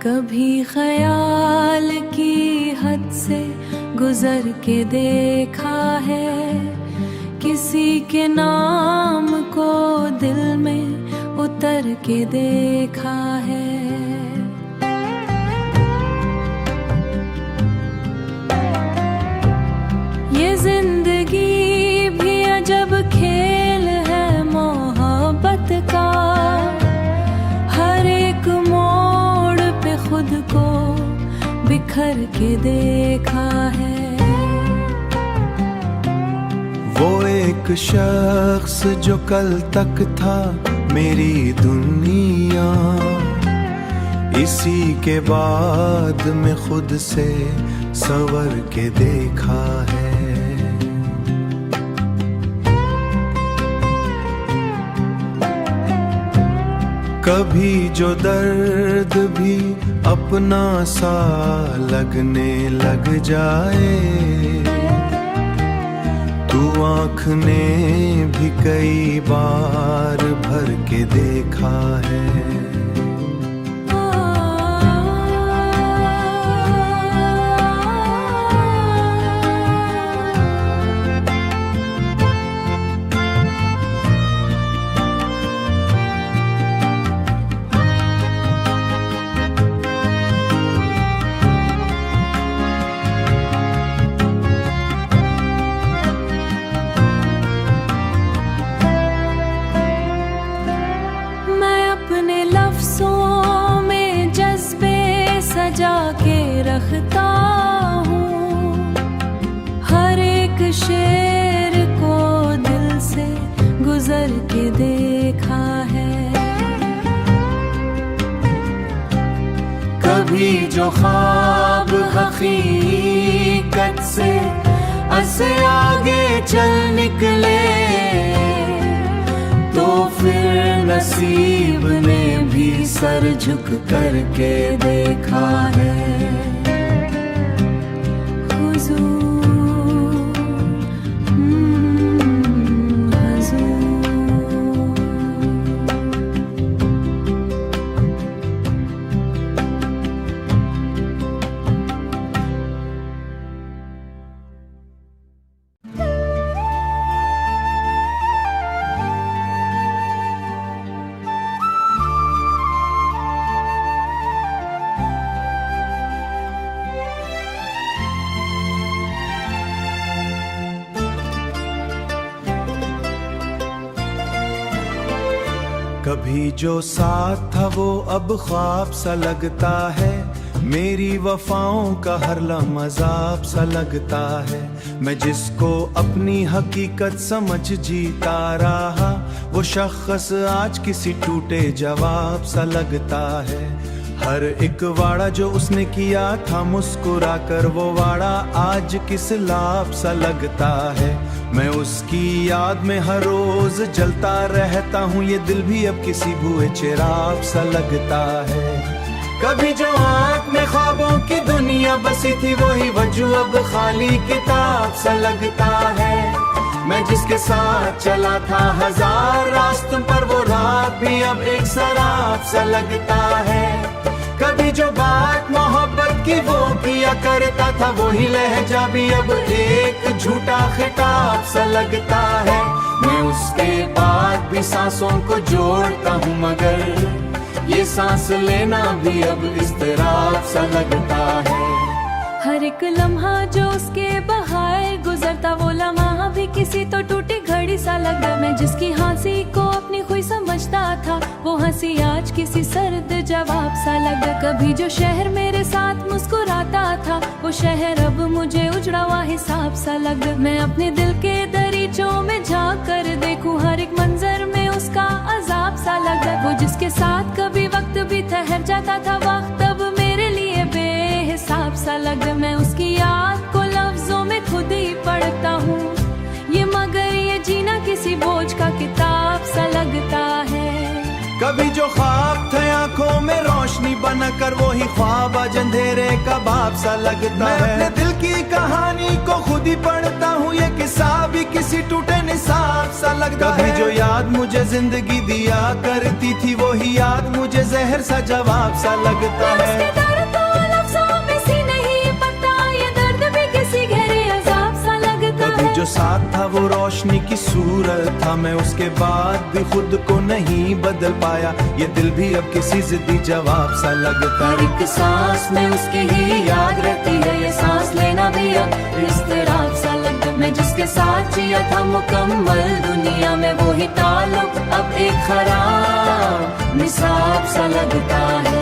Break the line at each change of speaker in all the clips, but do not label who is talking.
कभी ख्याल की हद से गुजर के देखा है, किसी के नाम को दिल में उतर के देखा है। ये जिंदगी भी अजब खेल है मोहब्बत का, हर एक मोड़ पे खुद को बिखर के देखा है।
वो एक शख्स जो कल तक था मेरी दुनिया, इसी के बाद में खुद से संवर के देखा है। कभी जो दर्द भी अपना सा लगने लग जाए, तू आँख ने भी कई बार भर के देखा है।
रखता हूँ हर एक शेर को दिल से गुजर के देखा है।
कभी जो ख्वाब हकीकत से आगे चल निकले, तो फिर नसीब ने भी सर झुक करके देखा है। कभी जो साथ था वो अब ख्वाब सा लगता है, मेरी वफाओं का हर लम्हा मज़ाब सा लगता है। मैं जिसको अपनी हकीकत समझ जीता रहा, वो शख्स आज किसी टूटे जवाब सा लगता है। हर एक वाड़ा जो उसने किया था मुस्कुरा कर, वो वाड़ा आज किस लाभ सा लगता है। मैं उसकी याद में हर रोज जलता रहता हूँ, ये दिल भी अब किसी भुए चिराग सा लगता है। कभी जो आँख में ख्वाबों की दुनिया बसी थी, वही वजूद अब खाली किताब सा लगता है। मैं जिसके साथ चला था हजार रास्तों पर, वो रात भी अब एक शराब सा लगता है। कभी जो बात मोहब्बत की वो किया करता था, वही लहजा भी अब एक झूठा खिताब सा लगता है। मैं उसके बाद भी सांसों को जोड़ता हूँ, मगर ये सांस लेना भी अब इज़्तिराब सा लगता है।
हर एक लम्हा जो उसके बहाए गुजरता, वो लम्हा भी किसी तो टूटी घड़ी सा लगता। मैं जिसकी हंसी को अपनी खुई समझता था, वो हंसी आज किसी सर्द जवाब सा लगा। कभी जो शहर मेरे साथ मुस्कुराता था, वो शहर अब मुझे उजड़ा हुआ हिसाब सा लगा। मैं अपने दिल के दरीचों में झांक कर देखूं, हर एक मंजर में उसका अजाब सा लगा। वो जिसके साथ कभी वक्त भी ठहर जाता था, वक्त अब मेरे लिए बेहिसाब सा लगा। मैं उसकी याद को लफ्जों में खुद ही पढ़ता हूँ, ये मगर ये जीना किसी बोझ का किताब सा लगता है।
कभी जो ख्वाब थे आंखों में रोशनी बनकर, वो ही ख्वाब आज अंधेरे का बाप सा लगता है। मैं अपने दिल की कहानी को खुद ही पढ़ता हूँ, ये किस्सा भी किसी टूटे निसाब सा लगता है। कभी जो याद मुझे जिंदगी दिया करती थी, वो ही याद मुझे मुझे जहर सा जवाब सा लगता है।
उसके दर्द तो लफ्ज़ों में सी नहीं पता, ये दर्द भी किसी गहरे अज़ाब सा लगता
कभी
है।
जो साथ था वो रोशनी की सूरत था, मैं उसके बाद भी खुद को नहीं बदल पाया, ये दिल भी अब किसी जिद्दी जवाब सा लगता है।
हर एक सांस में उसकी ही याद रहती है, ये सांस लेना भी अब इज़्तिराब सा लगता है। मैं जिसके साथ जिया था मुकम्मल दुनिया में, वो ही ताल्लुक अब एक खराब निसाब सा लगता है।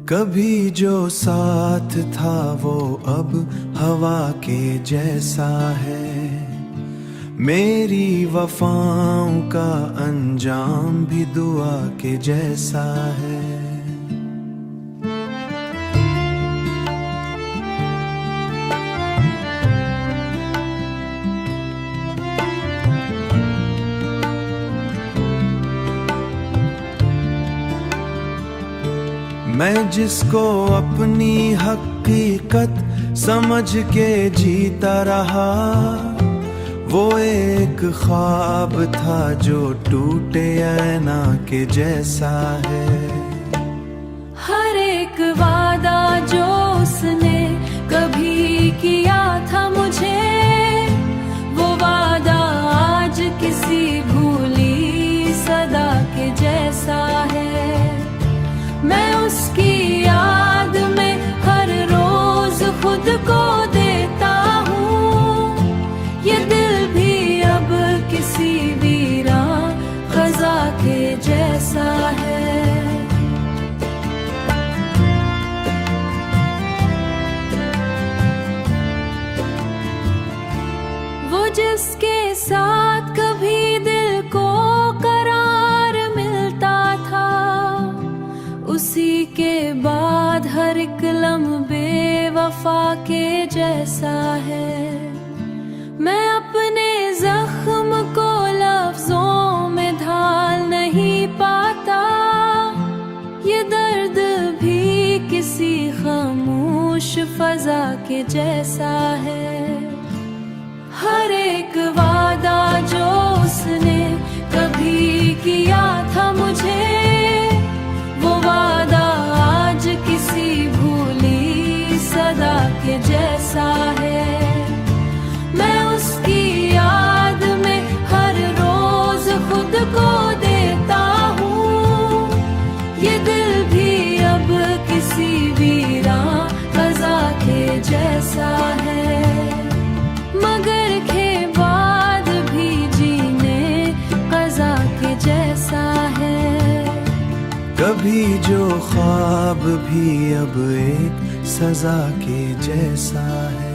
कभी जो साथ था वो अब हवा के जैसा है, मेरी वफाओं का अंजाम भी दुआ के जैसा है। मैं जिसको अपनी हकीकत समझ के जीता रहा, वो एक ख्वाब था जो टूटे ऐना के जैसा है।
हर एक वादा जो उसने कभी किया था मुझे, वो वादा आज किसी भूली सदा के जैसा है। मैं उसकी याद में हर रोज खुद को देता हूँ, ये दिल भी अब किसी वीरान ख़ज़ा के जैसा है। वो जिसके साथ कभी दिल को करार मिलता था, उसी के बाद हर एक लम्हे वफा के जैसा है। मैं अपने जख्म को लफ्जों में ढाल नहीं पाता, ये दर्द भी किसी खामोश फजा के जैसा है। हर एक वादा जो उसने कभी किया था मुझे, वो वादा आज किसी भूली सदा के जैसा है। मैं उसकी याद में हर रोज खुद को देता हूँ, ये दिल भी अब किसी वीरान फ़ज़ा के जैसा है। मगर के बाद भी जीने क़ज़ा के जैसा है।
कभी जो ख्वाब भी अब एक सजा के जैसा है।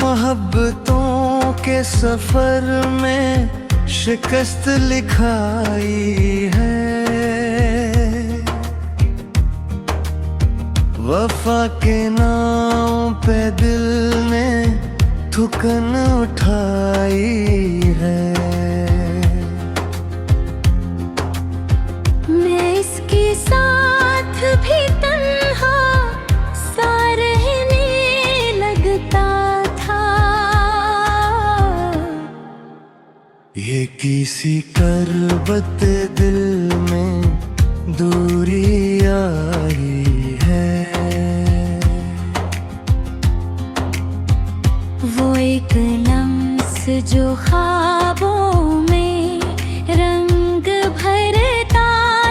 मोहब्बतों के सफर में शिकस्त लिखाई है, वफा के नाम पे दिल ने थुकन उठाई है।
मैं इसके साथ भी तन्हा सा रहने लगता था,
ये किसी करबत दिल में दूरी आई है।
वो एक लम्स जो ख्वाबों में रंग भरता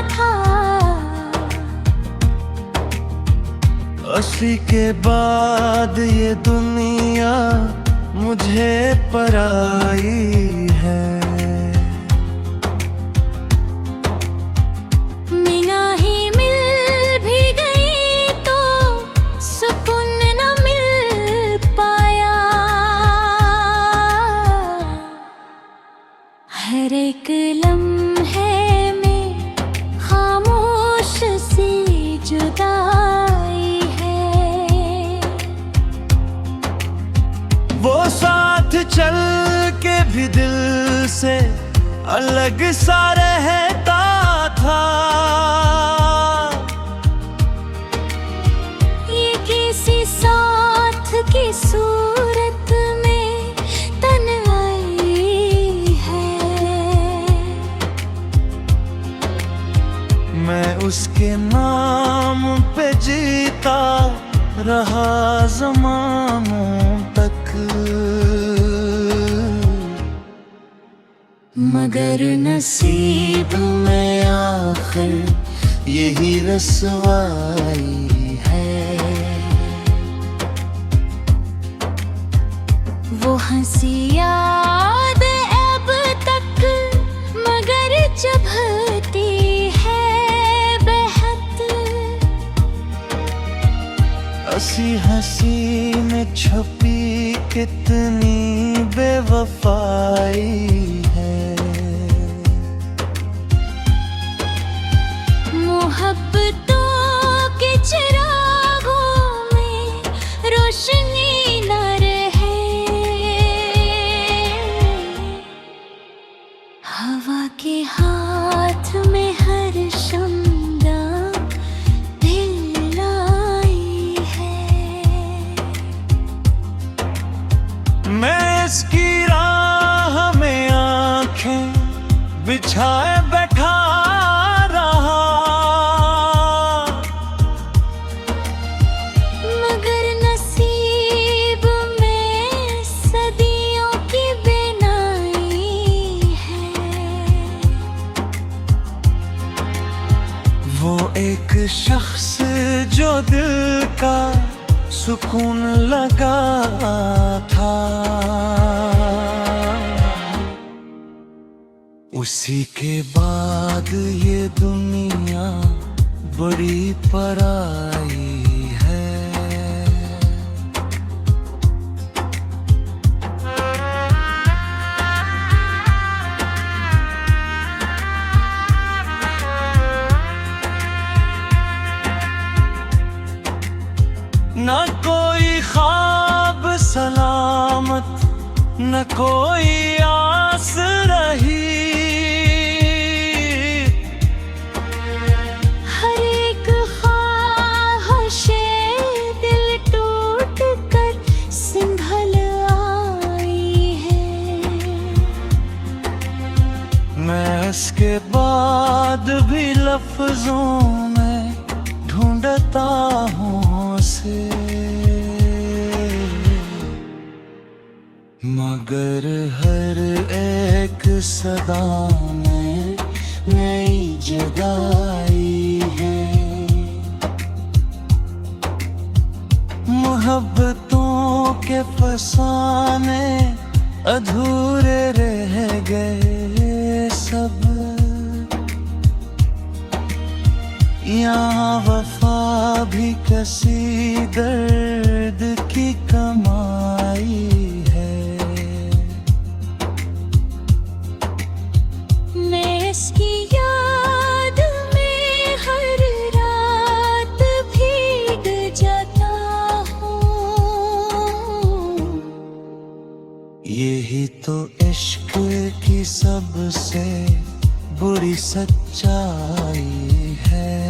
था,
अस्सी के बाद ये दुनिया मुझे पराई है।
हर एक लम्हे में खामोश सी जुदाई है।
वो साथ चल के भी दिल से अलग सा रहता था।
ये किसी साथ की सूरत में तन्हाई है।
मैं उसके नाम पे जीता रहा ज़मानों तक, मगर नसीब में आखिर यही रसवाई है।
वो हंसी याद अब तक मगर चुभती है बेहद।
हंसी हंसी में छुपी कितनी बेवफाई है।
मोहब्बतों के चिरागों में रोशनी न रहे। हवा के हाथ में हर शम्दा दिल लाई है।
मैं इसकी राह में आंखें बिछाए बैठा रहा,
मगर नसीब में सदियों की बेनाई है।
वो एक शख्स जो दिल का सुकून लगा था, उसी के बाद ये दुनिया बड़ी पराई है। न कोई ख्वाब सलामत, न कोई आस रही।
हर एक ख्वाहिशे दिल टूट कर सिंघल आई है।
मैं इसके बाद भी लफ्जों में ढूंढता हूँ उसे, मगर हर एक सदा में नई जुदाई है। मोहब्बतों के फसाने अधूरे रह गए सब, यहाँ वफा भी किसी दर्द की कमाई है।
मैं इसकी याद में हर रात भीग जाता हूँ।
यही तो इश्क की सबसे बुरी सच्चाई है।